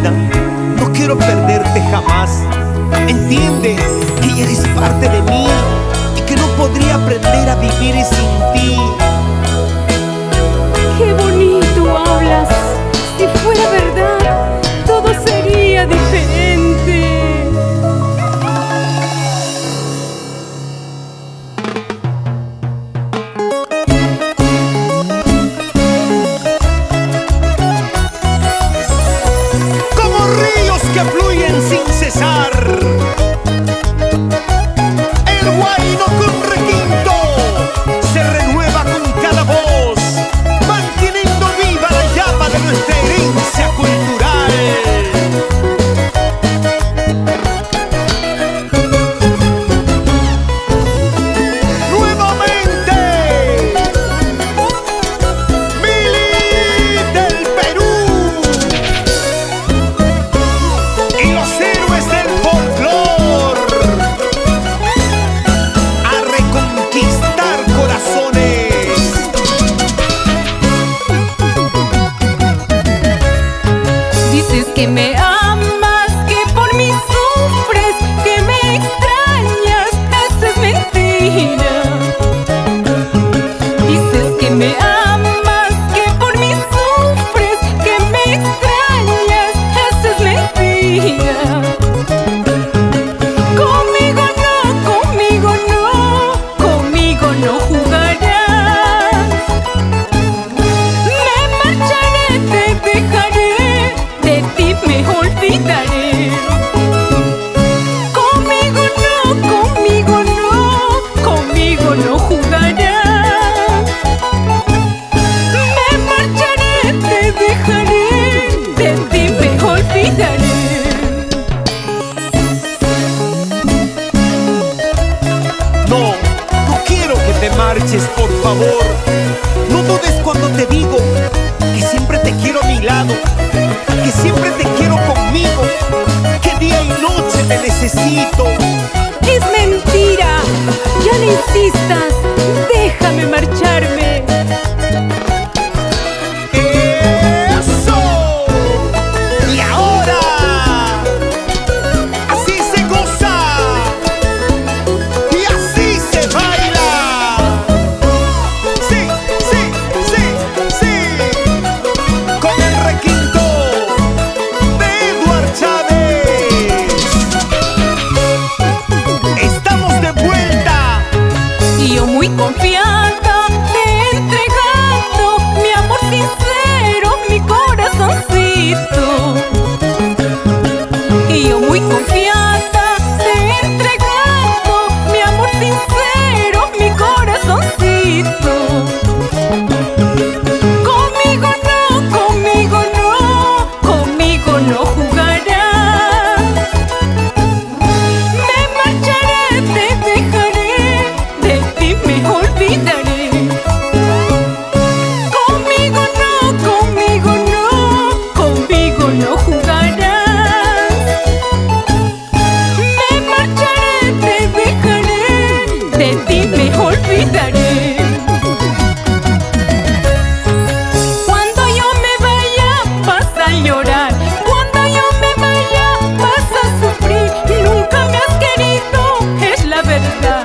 vida, no quiero perderte jamás. Entiende que ya eres parte de mí y que no podría aprender a vivir sin ti. Qué bonito hablas. Si fuera verdad, todo sería diferente. Como ríos que fluyen sin cesar, el huayno con requinto se renueva con cada voz, manteniendo viva la llama de nuestra herencia cultural. Nuevamente, Mili del Perú y los héroes del folclor a reconquistar corazones. Dices que me amas, que por mí sufres, que me extrañas, eso es mentira. Dices que me amas, que por mí sufres, que me extrañas, eso es mentira. Conmigo no, conmigo no, conmigo no jugarás. Me marcharé, te dejaré, de ti me olvidaré. Conmigo no, conmigo no jugarás. Me marcharé, te dejaré, de ti me olvidaré. No, no quiero que te marches, por favor. No dudes cuando te digo que siempre te quiero a mi lado, que siempre te quiero conmigo, que día y noche te necesito. Es mentira, ya no insistas, déjame marcharme. ¡Eso! Y ahora, así se goza y así se baila. Sí, sí, sí, sí. Con el requinto de Eduard Chávez. Estamos de vuelta. Y yo muy confiada, te entregando mi amor sincero, mi corazoncito. Y yo muy confiada, te entregando mi amor sincero, mi corazoncito. Conmigo no, conmigo no, conmigo no jugarás. Me marcharé, te dejaré, de ti me olvidaré. Conmigo no, conmigo no jugarás. Me marcharé, te dejaré, de ti me olvidaré. Cuando yo me vaya vas a llorar, cuando yo me vaya vas a sufrir. Nunca me has querido, es la verdad.